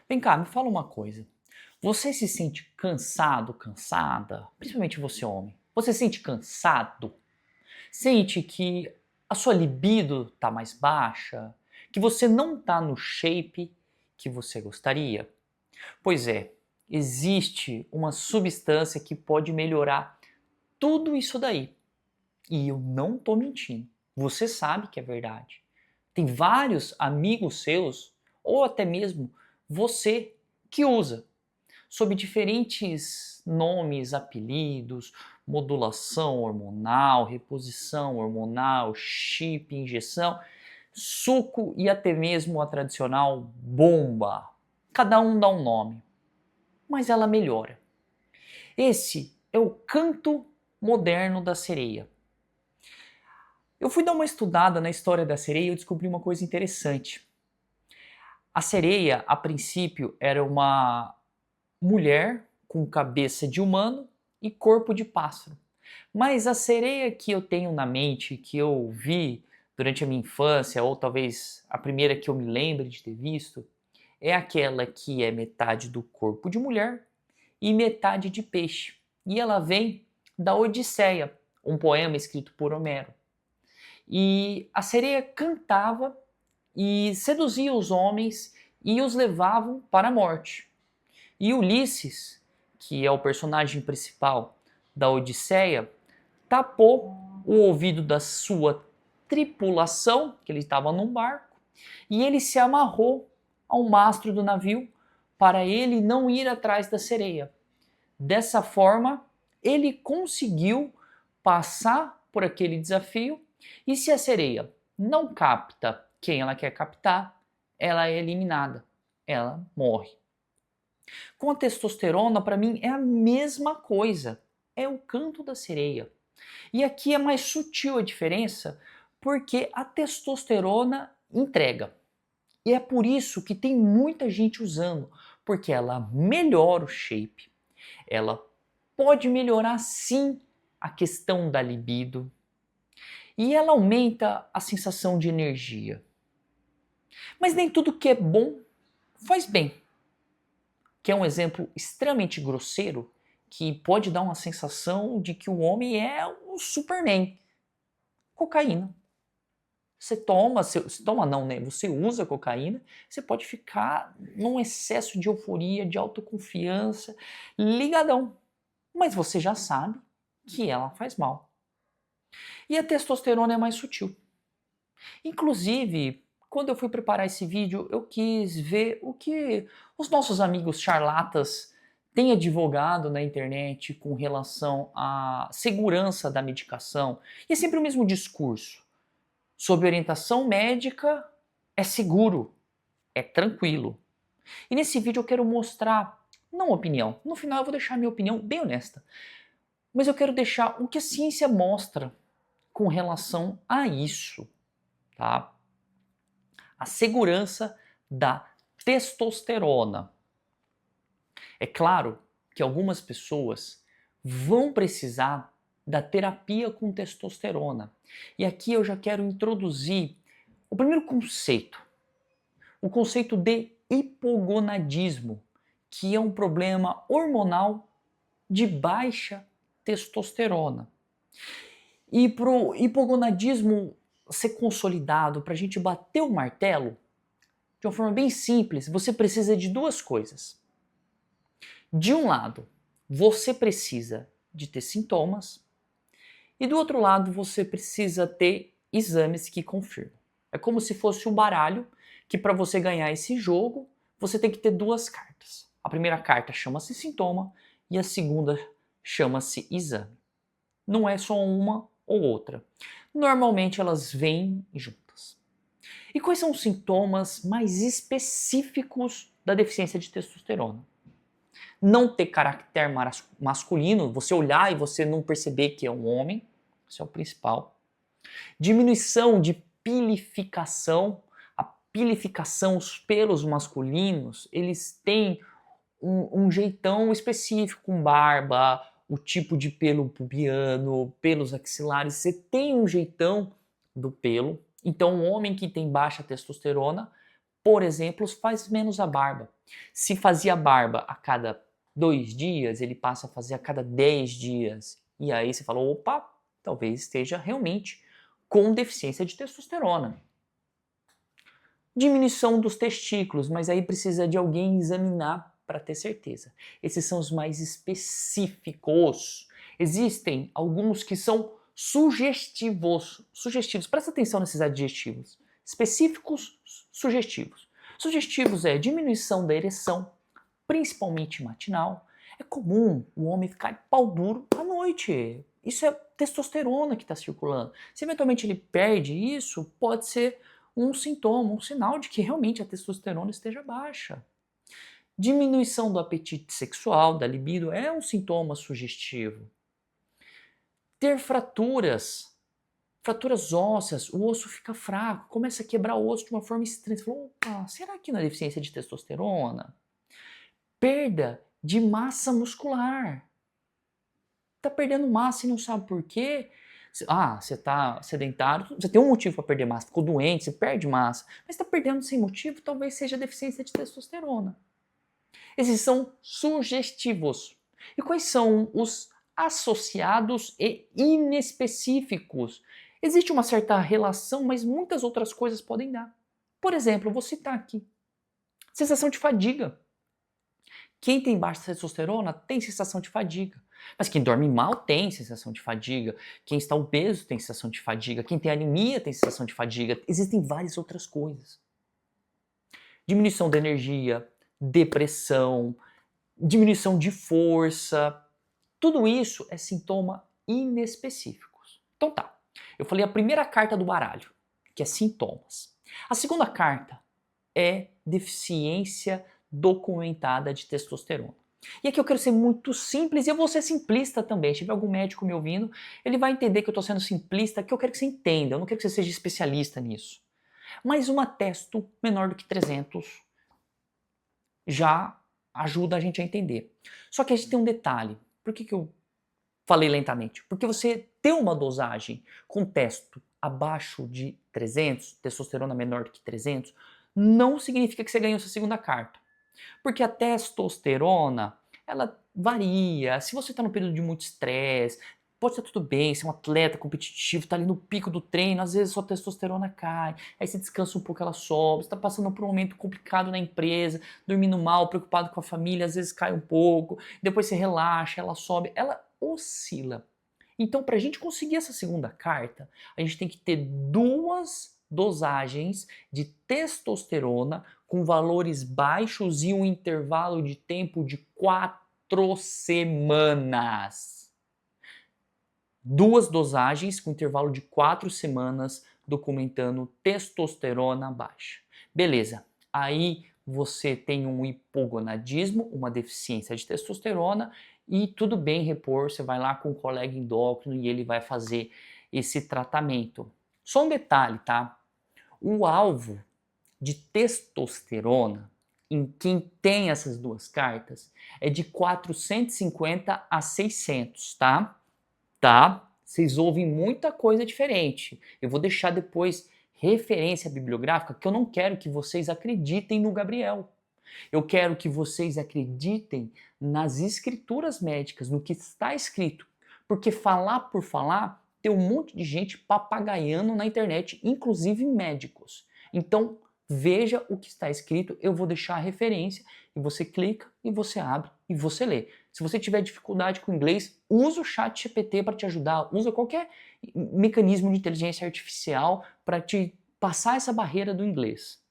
Vem cá, me fala uma coisa. Você se sente cansado, cansada? Principalmente você, homem. Você se sente cansado? Sente que a sua libido está mais baixa? Que você não está no shape que você gostaria? Pois é, existe uma substância que pode melhorar tudo isso daí. E eu não estou mentindo. Você sabe que é verdade. Tem vários amigos seus, ou até mesmo você, que usa sob diferentes nomes, apelidos, modulação hormonal, reposição hormonal, chip, injeção, suco e até mesmo a tradicional bomba. Cada um dá um nome, mas ela melhora. Esse é o canto moderno da sereia. Eu fui dar uma estudada na história da sereia e eu descobri uma coisa interessante. A sereia, a princípio, era uma mulher com cabeça de humano e corpo de pássaro. Mas a sereia que eu tenho na mente, que eu vi durante a minha infância, ou talvez a primeira que eu me lembre de ter visto, é aquela que é metade do corpo de mulher e metade de peixe. E ela vem da Odisseia, um poema escrito por Homero. E a sereia cantava e seduzia os homens e os levavam para a morte. E Ulisses, que é o personagem principal da Odisseia, tapou o ouvido da sua tripulação, que ele estava num barco, e ele se amarrou ao mastro do navio para ele não ir atrás da sereia. Dessa forma, ele conseguiu passar por aquele desafio, e se a sereia não capta quem ela quer captar, ela é eliminada, ela morre. Com a testosterona, para mim, é a mesma coisa. É o canto da sereia. E aqui é mais sutil a diferença, porque a testosterona entrega. E é por isso que tem muita gente usando, porque ela melhora o shape, ela pode melhorar sim a questão da libido e ela aumenta a sensação de energia. Mas nem tudo que é bom faz bem. Que é um exemplo extremamente grosseiro, que pode dar uma sensação de que o homem é um Superman. Cocaína. Você toma, você toma não, né? Você usa cocaína, você pode ficar num excesso de euforia, de autoconfiança, ligadão. Mas você já sabe que ela faz mal. E a testosterona é mais sutil. Inclusive, quando eu fui preparar esse vídeo, eu quis ver o que os nossos amigos charlatas têm advogado na internet com relação à segurança da medicação. E é sempre o mesmo discurso. Sob orientação médica, é seguro, é tranquilo. E nesse vídeo eu quero mostrar, não opinião, no final eu vou deixar minha opinião bem honesta, mas eu quero deixar o que a ciência mostra com relação a isso, tá? A segurança da testosterona. É claro que algumas pessoas vão precisar da terapia com testosterona. E aqui eu já quero introduzir o primeiro conceito, o conceito de hipogonadismo, que é um problema hormonal de baixa testosterona. E para o hipogonadismo ser consolidado, para a gente bater o martelo, de uma forma bem simples, você precisa de duas coisas. De um lado, você precisa de ter sintomas, e do outro lado, você precisa ter exames que confirmam. É como se fosse um baralho que, para você ganhar esse jogo, você tem que ter duas cartas. A primeira carta chama-se sintoma e a segunda chama-se exame. Não é só uma ou outra. Normalmente elas vêm juntas. E quais são os sintomas mais específicos da deficiência de testosterona? Não ter caráter masculino, você olhar e você não perceber que é um homem, isso é o principal. Diminuição de pilificação, a pilificação, os pelos masculinos, eles têm um jeitão específico, com barba, o tipo de pelo pubiano, pelos axilares, você tem um jeitão do pelo. Então, um homem que tem baixa testosterona por exemplo, faz menos a barba. Se fazia barba a cada 2 dias, ele passa a fazer a cada 10 dias. E aí você fala, opa, talvez esteja realmente com deficiência de testosterona. Diminuição dos testículos, mas aí precisa de alguém examinar para ter certeza. Esses são os mais específicos. Existem alguns que são sugestivos. Presta atenção nesses adjetivos. Específicos, sugestivos. Sugestivos é diminuição da ereção, principalmente matinal. É comum o homem ficar de pau duro à noite. Isso é testosterona que está circulando. Se eventualmente ele perde isso, pode ser um sintoma, um sinal de que realmente a testosterona esteja baixa. Diminuição do apetite sexual, da libido, é um sintoma sugestivo. Ter fraturas ósseas, o osso fica fraco, começa a quebrar o osso de uma forma estranha. Você fala, opa, será que não é deficiência de testosterona? Perda de massa muscular. Tá perdendo massa e não sabe por quê? Você está sedentário, você tem um motivo para perder massa, ficou doente, você perde massa, mas está perdendo sem motivo, talvez seja deficiência de testosterona. Esses são sugestivos. E quais são os associados e inespecíficos? Existe uma certa relação, mas muitas outras coisas podem dar. Por exemplo, vou citar aqui. Sensação de fadiga. Quem tem baixa testosterona tem sensação de fadiga. Mas quem dorme mal tem sensação de fadiga. Quem está obeso tem sensação de fadiga. Quem tem anemia tem sensação de fadiga. Existem várias outras coisas. Diminuição da energia, depressão, diminuição de força. Tudo isso é sintoma inespecíficos. Então tá, eu falei a primeira carta do baralho, que é sintomas. A segunda carta é deficiência documentada de testosterona. E aqui eu quero ser muito simples e eu vou ser simplista também. Se tiver algum médico me ouvindo, ele vai entender que eu estou sendo simplista, que eu quero que você entenda, eu não quero que você seja especialista nisso. Mas uma testo menor do que 300 já ajuda a gente a entender. Só que a gente tem um detalhe. Por que eu falei lentamente? Porque você ter uma dosagem com testo abaixo de 300, testosterona menor do que 300, não significa que você ganhou sua segunda carta. Porque a testosterona, ela varia. Se você está no período de muito estresse, pode estar tudo bem, ser um atleta competitivo, está ali no pico do treino, às vezes sua testosterona cai, aí você descansa um pouco, ela sobe, você está passando por um momento complicado na empresa, dormindo mal, preocupado com a família, às vezes cai um pouco, depois você relaxa, ela sobe, ela oscila. Então, para a gente conseguir essa segunda carta, a gente tem que ter duas dosagens de testosterona com valores baixos e um intervalo de tempo de 4 semanas. Duas dosagens com intervalo de 4 semanas documentando testosterona baixa. Beleza, aí você tem um hipogonadismo, uma deficiência de testosterona e tudo bem repor, você vai lá com o colega endócrino e ele vai fazer esse tratamento. Só um detalhe, tá? O alvo de testosterona em quem tem essas duas cartas é de 450 a 600, tá? Tá? Vocês ouvem muita coisa diferente. Eu vou deixar depois referência bibliográfica que eu não quero que vocês acreditem no Gabriel. Eu quero que vocês acreditem nas escrituras médicas, no que está escrito. Porque falar por falar, tem um monte de gente papagaiando na internet, inclusive médicos. Então, veja o que está escrito, eu vou deixar a referência e você clica e você abre e você lê. Se você tiver dificuldade com inglês, usa o chat GPT para te ajudar, usa qualquer mecanismo de inteligência artificial para te passar essa barreira do inglês.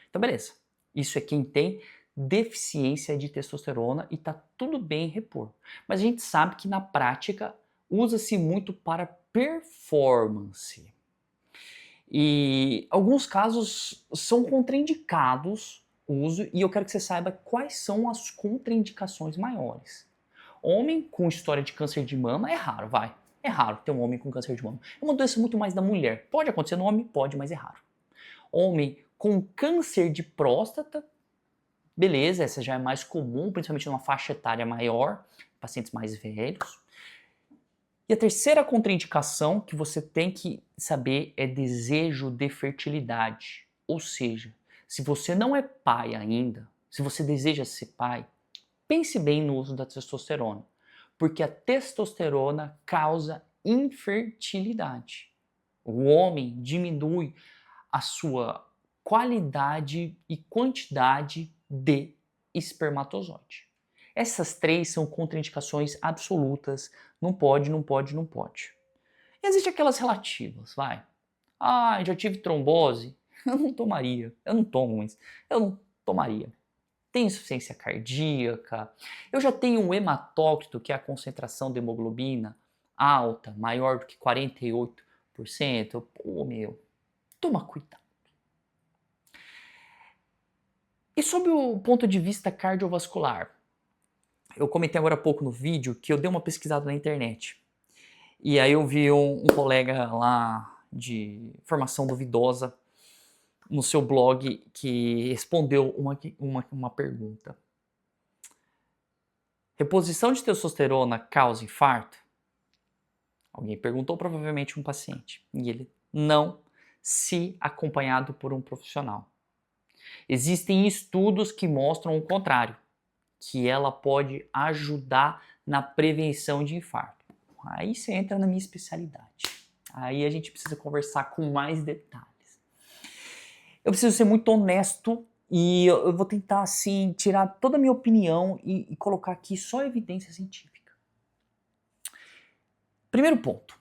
Então, beleza. Isso é quem tem deficiência de testosterona e tá tudo bem repor. Mas a gente sabe que na prática usa-se muito para performance. E alguns casos são contraindicados o uso e eu quero que você saiba quais são as contraindicações maiores. Homem com história de câncer de mama é raro, vai. É raro ter um homem com câncer de mama. É uma doença muito mais da mulher. Pode acontecer no homem? Pode, mas é raro. Homem com câncer de próstata, beleza, essa já é mais comum, principalmente numa faixa etária maior, pacientes mais velhos. E a terceira contraindicação que você tem que saber é desejo de fertilidade. Ou seja, Se você não é pai ainda, se você deseja ser pai, pense bem no uso da testosterona, porque a testosterona causa infertilidade. O homem diminui a sua qualidade e quantidade de espermatozoide. Essas três são contraindicações absolutas. Não pode, não pode, não pode. Existem aquelas relativas, vai. Ah, já tive trombose. Eu não tomaria. Eu não tomo, mas eu não tomaria. Tem insuficiência cardíaca. Eu já tenho um hematócrito, que é a concentração de hemoglobina alta, maior do que 48%. Pô, meu, toma cuidado. E sob o ponto de vista cardiovascular, eu comentei agora há pouco no vídeo que eu dei uma pesquisada na internet. E aí eu vi um colega lá de formação duvidosa no seu blog que respondeu uma pergunta. Reposição de testosterona causa infarto? Alguém perguntou, provavelmente um paciente. E ele, não, se acompanhado por um profissional. Existem estudos que mostram o contrário, que ela pode ajudar na prevenção de infarto. Aí você entra na minha especialidade. Aí a gente precisa conversar com mais detalhes. Eu preciso ser muito honesto e eu vou tentar, assim, tirar toda a minha opinião e colocar aqui só evidência científica. Primeiro ponto.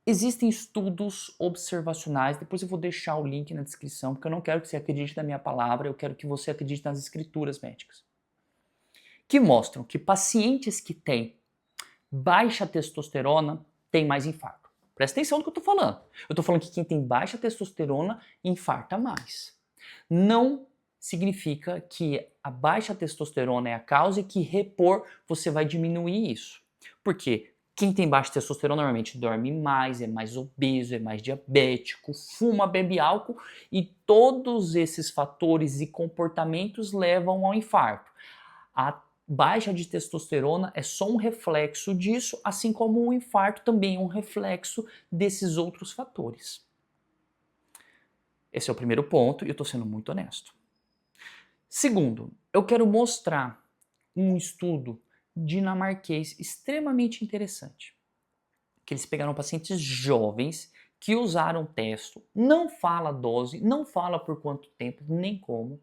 Existem estudos observacionais, depois eu vou deixar o link na descrição, porque eu não quero que você acredite na minha palavra, eu quero que você acredite nas escrituras médicas, que mostram que pacientes que têm baixa testosterona têm mais infarto. Presta atenção no que eu estou falando. Eu estou falando que quem tem baixa testosterona infarta mais. Não significa que a baixa testosterona é a causa e que repor você vai diminuir isso. Por quê? Quem tem baixa testosterona normalmente dorme mais, é mais obeso, é mais diabético, fuma, bebe álcool e todos esses fatores e comportamentos levam ao infarto. A baixa de testosterona é só um reflexo disso, assim como o infarto também é um reflexo desses outros fatores. Esse é o primeiro ponto e eu estou sendo muito honesto. Segundo, eu quero mostrar um estudo dinamarquês extremamente interessante. Que eles pegaram pacientes jovens que usaram testo, não fala a dose, não fala por quanto tempo, nem como,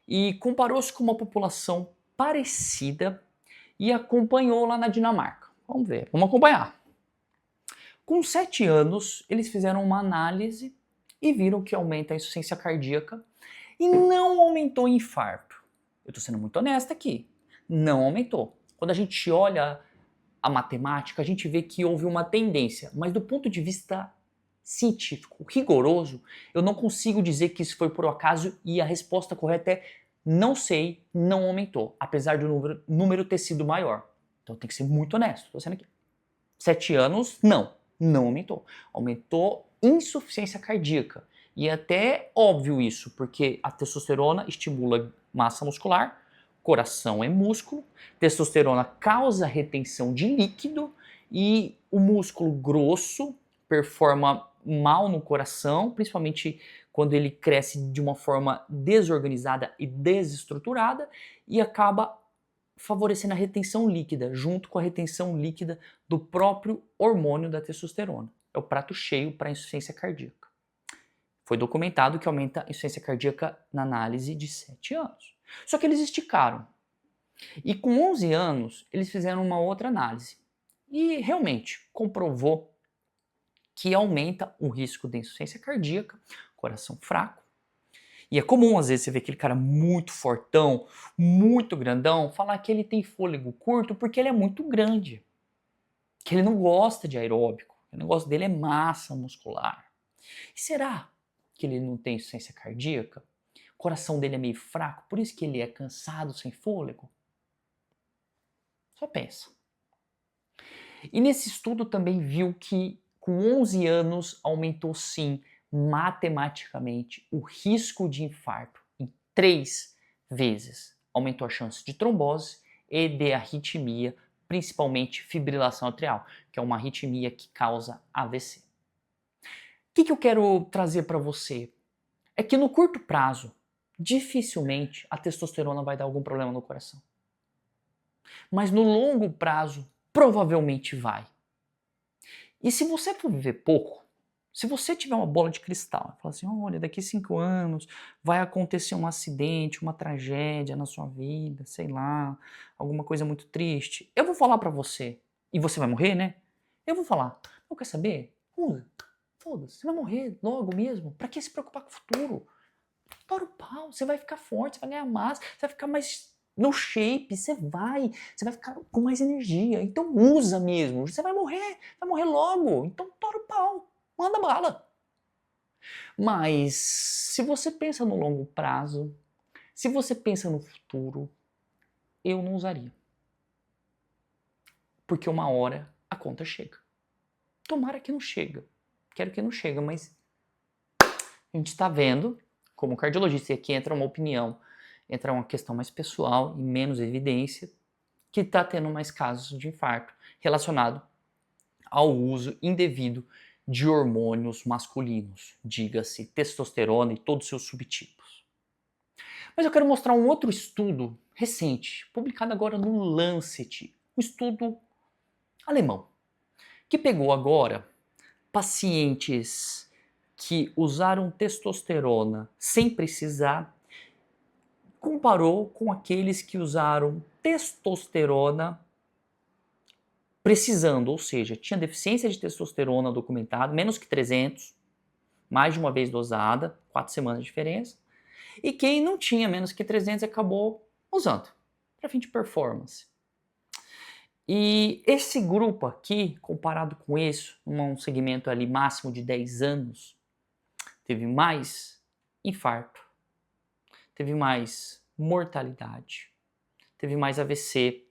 e comparou-se com uma população parecida e acompanhou lá na Dinamarca. Vamos ver, vamos acompanhar. Com 7 anos, eles fizeram uma análise e viram que aumenta a insuficiência cardíaca e não aumentou o infarto. Eu estou sendo muito honesto aqui. Não aumentou. Quando a gente olha a matemática, a gente vê que houve uma tendência, mas do ponto de vista científico, rigoroso, eu não consigo dizer que isso foi por acaso e a resposta correta é não sei, não aumentou, apesar do número ter sido maior. Então tem que ser muito honesto. Estou sendo aqui. 7 anos, não aumentou. Aumentou insuficiência cardíaca. E é até óbvio isso, porque a testosterona estimula massa muscular, coração é músculo, testosterona causa retenção de líquido e o músculo grosso performa mal no coração, principalmente quando ele cresce de uma forma desorganizada e desestruturada e acaba favorecendo a retenção líquida, junto com a retenção líquida do próprio hormônio da testosterona. É o prato cheio para a insuficiência cardíaca. Foi documentado que aumenta a insuficiência cardíaca na análise de 7 anos. Só que eles esticaram. E com 11 anos, eles fizeram uma outra análise. E realmente comprovou que aumenta o risco de insuficiência cardíaca, coração fraco. E é comum, às vezes, você ver aquele cara muito fortão, muito grandão, falar que ele tem fôlego curto porque ele é muito grande. Que ele não gosta de aeróbico. O negócio dele é massa muscular. E será que ele não tem insuficiência cardíaca? O coração dele é meio fraco, por isso que ele é cansado, sem fôlego? Só pensa. E nesse estudo também viu que com 11 anos aumentou sim, matematicamente, o risco de infarto em 3 vezes. Aumentou a chance de trombose e de arritmia, principalmente fibrilação atrial, que é uma arritmia que causa AVC. O que eu quero trazer para você? é que no curto prazo, dificilmente a testosterona vai dar algum problema no coração. Mas no longo prazo, provavelmente vai. E se você for viver pouco, se você tiver uma bola de cristal, falar assim, olha, daqui 5 anos vai acontecer um acidente, uma tragédia na sua vida, sei lá, alguma coisa muito triste, eu vou falar pra você, e você vai morrer, né? Eu vou falar, não quer saber? Usa, foda-se, você vai morrer logo mesmo, pra que se preocupar com o futuro? Tora o pau, você vai ficar forte, você vai ganhar massa, você vai ficar mais no shape, você vai ficar com mais energia, então usa mesmo, você vai morrer logo, então tora o pau. Manda bala. Mas se você pensa no longo prazo, se você pensa no futuro, eu não usaria. Porque uma hora a conta chega. Tomara que não chega. Quero que não chega, mas a gente está vendo, como cardiologista, e aqui entra uma opinião, entra uma questão mais pessoal e menos evidência, que está tendo mais casos de infarto relacionado ao uso indevido de hormônios masculinos, diga-se testosterona e todos os seus subtipos. Mas eu quero mostrar um outro estudo recente, publicado agora no Lancet, um estudo alemão, que pegou agora pacientes que usaram testosterona sem precisar, comparou com aqueles que usaram testosterona precisando, ou seja, tinha deficiência de testosterona documentada, menos que 300, mais de uma vez dosada, 4 semanas de diferença, e quem não tinha menos que 300 acabou usando, para fim de performance. E esse grupo aqui, comparado com isso, num segmento ali máximo de 10 anos, teve mais infarto, teve mais mortalidade, teve mais AVC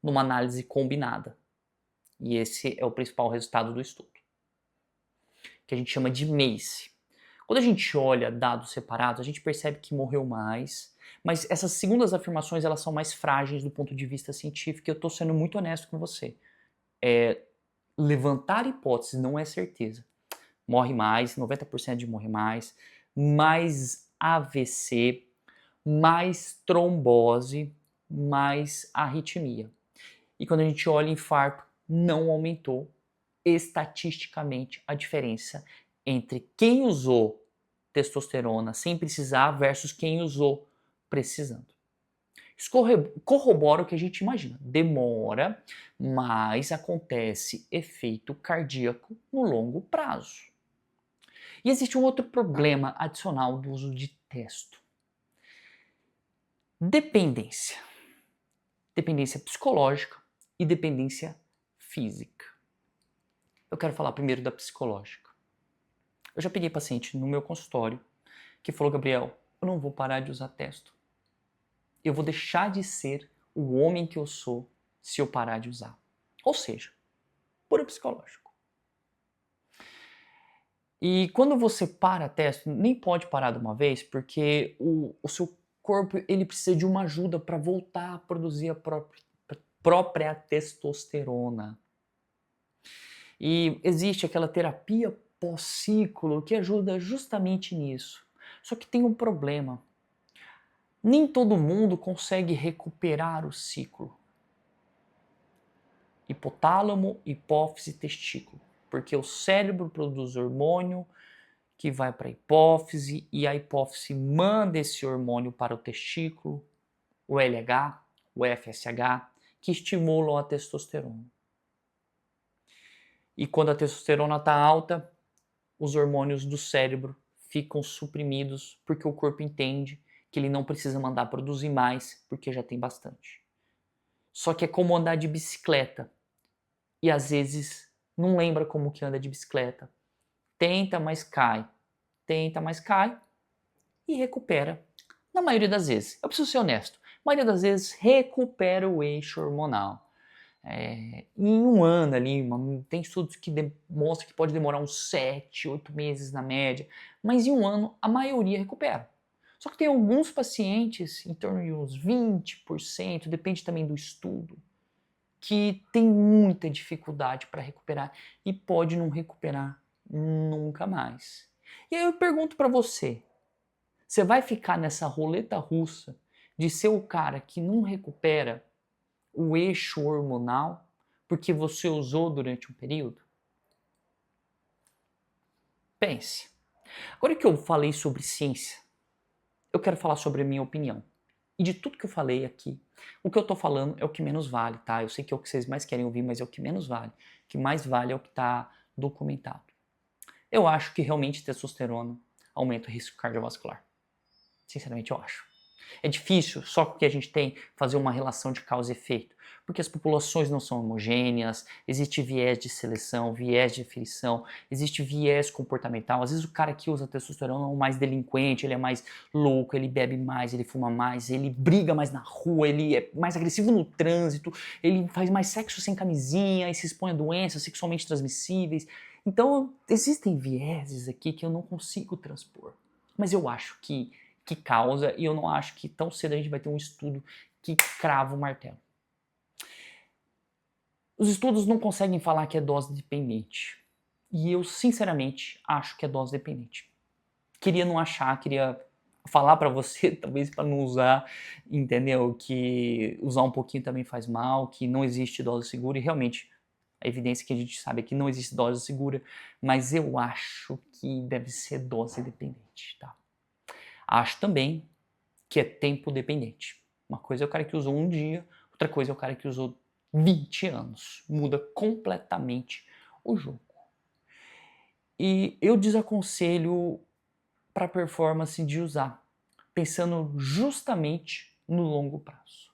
numa análise combinada. E esse é o principal resultado do estudo, que a gente chama de MACE. Quando a gente olha dados separados, a gente percebe que morreu mais, mas essas segundas afirmações elas são mais frágeis do ponto de vista científico, e eu estou sendo muito honesto com você. Levantar hipóteses não é certeza. Morre mais, 90% de morre mais AVC, mais trombose, mais arritmia. E quando a gente olha infarto, não aumentou estatisticamente a diferença entre quem usou testosterona sem precisar versus quem usou precisando. Isso corrobora o que a gente imagina. Demora, mas acontece efeito cardíaco no longo prazo. E existe um outro problema adicional do uso de testo. Dependência. Dependência psicológica e dependência física. Eu quero falar primeiro da psicológica. Eu já peguei paciente no meu consultório que falou, Gabriel, eu não vou parar de usar testo. Eu vou deixar de ser o homem que eu sou se eu parar de usar. Ou seja, puro psicológico. E quando você para testo, nem pode parar de uma vez, porque o seu corpo ele precisa de uma ajuda para voltar a produzir a própria testosterona. E existe aquela terapia pós-ciclo que ajuda justamente nisso. Só que tem um problema. Nem todo mundo consegue recuperar o ciclo. Hipotálamo, hipófise, testículo. Porque o cérebro produz hormônio que vai para a hipófise e a hipófise manda esse hormônio para o testículo, o LH, o FSH, que estimulam a testosterona. E quando a testosterona está alta, os hormônios do cérebro ficam suprimidos porque o corpo entende que ele não precisa mandar produzir mais porque já tem bastante. Só que é como andar de bicicleta e às vezes não lembra como que anda de bicicleta. Tenta, mas cai. Tenta, mas cai e recupera. Na maioria das vezes, eu preciso ser honesto, a maioria das vezes recupera o eixo hormonal. Em um ano ali, tem estudos que demonstram que pode demorar uns 7, 8 meses na média, mas em um ano a maioria recupera. Só que tem alguns pacientes, em torno de uns 20%, depende também do estudo, que tem muita dificuldade para recuperar e pode não recuperar nunca mais. E aí eu pergunto para você, Você vai ficar nessa roleta russa de ser o cara que não recupera o eixo hormonal porque você usou durante um período? Pense. Agora que eu falei sobre ciência, eu quero falar sobre a minha opinião. E de tudo que eu falei aqui, o que eu tô falando é o que menos vale, tá? Eu sei que é o que vocês mais querem ouvir, mas é o que menos vale. O que mais vale é o que está documentado. Eu acho que realmente testosterona aumenta o risco cardiovascular. Sinceramente, eu acho. É difícil, só que a gente tem fazer uma relação de causa e efeito, porque as populações não são homogêneas, existe viés de seleção, viés de aferição, existe viés comportamental. Às vezes o cara que usa testosterona é o mais delinquente, ele é mais louco, ele bebe mais, ele fuma mais, ele briga mais na rua, ele é mais agressivo no trânsito, ele faz mais sexo sem camisinha e se expõe a doenças sexualmente transmissíveis. Então, existem vieses aqui que eu não consigo transpor. Mas eu acho que causa, e eu não acho que tão cedo a gente vai ter um estudo que crava o martelo. Os estudos não conseguem falar que é dose dependente. E eu, sinceramente, acho que é dose dependente. Queria não achar, queria falar para você, talvez para não usar, entendeu? Que usar um pouquinho também faz mal, que não existe dose segura, e realmente a evidência que a gente sabe é que não existe dose segura, mas eu acho que deve ser dose dependente, tá? Acho também que é tempo dependente. Uma coisa é o cara que usou um dia, outra coisa é o cara que usou 20 anos. Muda completamente o jogo. E eu desaconselho para performance de usar, pensando justamente no longo prazo.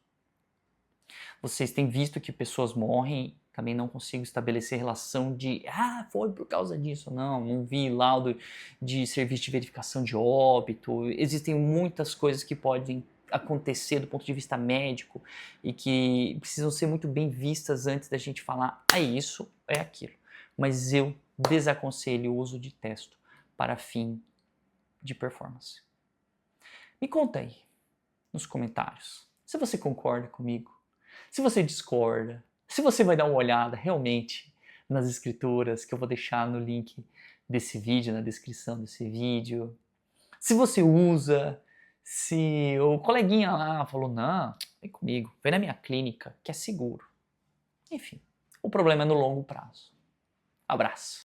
Vocês têm visto que pessoas morrem, também não consigo estabelecer relação de foi por causa disso. Não vi laudo de serviço de verificação de óbito. Existem muitas coisas que podem acontecer do ponto de vista médico e que precisam ser muito bem vistas antes da gente falar é isso, é aquilo. Mas eu desaconselho o uso de testo para fim de performance. Me conta aí nos comentários se você concorda comigo, se você discorda, se você vai dar uma olhada realmente nas escrituras que eu vou deixar no link desse vídeo, na descrição desse vídeo, se você usa, se o coleguinha lá falou, não, vem comigo, vem na minha clínica, que é seguro. Enfim, o problema é no longo prazo. Abraço.